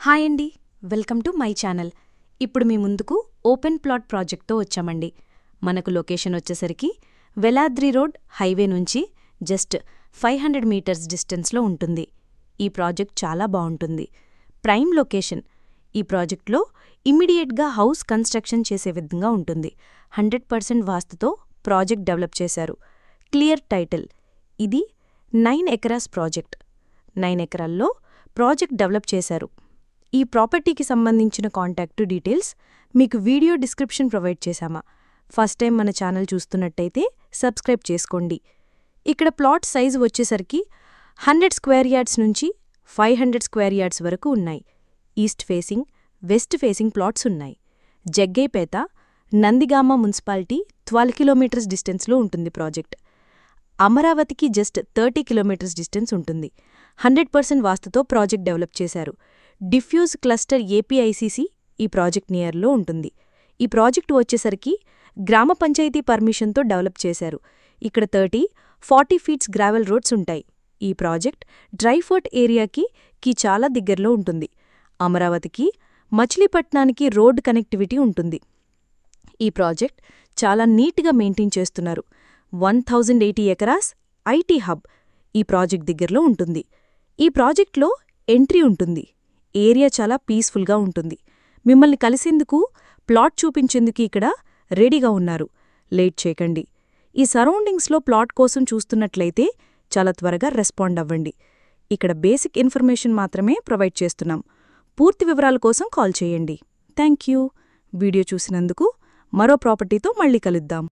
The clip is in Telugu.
హాయ్ అండి, వెల్కమ్ టు మై ఛానల్. ఇప్పుడు మీ ముందుకు ఓపెన్ ప్లాట్ ప్రాజెక్ట్తో వచ్చామండి. మనకు లొకేషన్ వచ్చేసరికి వెలాద్రి రోడ్ హైవే నుంచి జస్ట్ 500 మీటర్స్ డిస్టెన్స్లో ఉంటుంది. ఈ ప్రాజెక్ట్ చాలా బావుంటుంది. Prime location. ఈ ప్రాజెక్ట్లో ఇమ్మీడియట్గా హౌస్ కన్స్ట్రక్షన్ చేసే విధంగా ఉంటుంది. 100% వాస్తుతో ప్రాజెక్ట్ డెవలప్ చేశారు. Clear title. ఇది 9 ఎకరాస్ ప్రాజెక్ట్. 9 ఎకరాల్లో ప్రాజెక్ట్ డెవలప్ చేశారు. ఈ ప్రాపర్టీకి సంబంధించిన కాంటాక్ట్ డీటెయిల్స్ మీకు వీడియో డిస్క్రిప్షన్ ప్రొవైడ్ చేశామా. ఫస్ట్ టైం మన ఛానల్ చూస్తున్నట్టయితే సబ్స్క్రైబ్ చేసుకోండి. ఇక్కడ ప్లాట్ సైజు వచ్చేసరికి 100 స్క్వేర్ యార్డ్స్ నుంచి 500 స్క్వేర్ యార్డ్స్ వరకు ఉన్నాయి. East facing, west facing plots ఉన్నాయి. జగ్గైపేట, నందిగామ మున్సిపాలిటీ 12 కిలోమీటర్స్ డిస్టెన్స్లో ఉంటుంది ప్రాజెక్ట్. అమరావతికి జస్ట్ 30 కిలోమీటర్స్ డిస్టెన్స్ ఉంటుంది. 100% వాస్తుతో ప్రాజెక్ట్ డెవలప్ చేశారు. డిఫ్యూజ్ క్లస్టర్ ఏపీఐసీసీ ఈ ప్రాజెక్ట్ నియర్లో ఉంటుంది. ఈ ప్రాజెక్టు వచ్చేసరికి గ్రామ పంచాయతీ పర్మిషన్తో డెవలప్ చేశారు. ఇక్కడ 30-40 ఫీట్స్ గ్రావెల్ రోడ్స్ ఉంటాయి. ఈ ప్రాజెక్ట్ డ్రైఫోర్ట్ ఏరియాకి చాలా దగ్గరలో ఉంటుంది. అమరావతికి, మచిలీపట్నానికి రోడ్ కనెక్టివిటీ ఉంటుంది. ఈ ప్రాజెక్ట్ చాలా నీట్గా మెయింటైన్ చేస్తున్నారు. 1080 ఎకరాస్ ఐటీ హబ్ ఈ ప్రాజెక్ట్ దగ్గరలో ఉంటుంది. ఈ ప్రాజెక్ట్లో ఎంట్రీ ఉంటుంది. ఏరియా చాలా పీస్ఫుల్గా ఉంటుంది. మిమ్మల్ని కలిసేందుకు, ప్లాట్ చూపించేందుకు ఇక్కడ రెడీగా ఉన్నారు. లేట్ చేయకండి. ఈ సరౌండింగ్స్లో ప్లాట్ కోసం చూస్తున్నట్లయితే చాలా త్వరగా రెస్పాండ్ అవ్వండి. ఇక్కడ బేసిక్ ఇన్ఫర్మేషన్ మాత్రమే ప్రొవైడ్ చేస్తున్నాం. పూర్తి వివరాల కోసం కాల్ చేయండి. Thank you. వీడియో చూసినందుకు. మరో ప్రాపర్టీతో మళ్ళీ కలుద్దాం.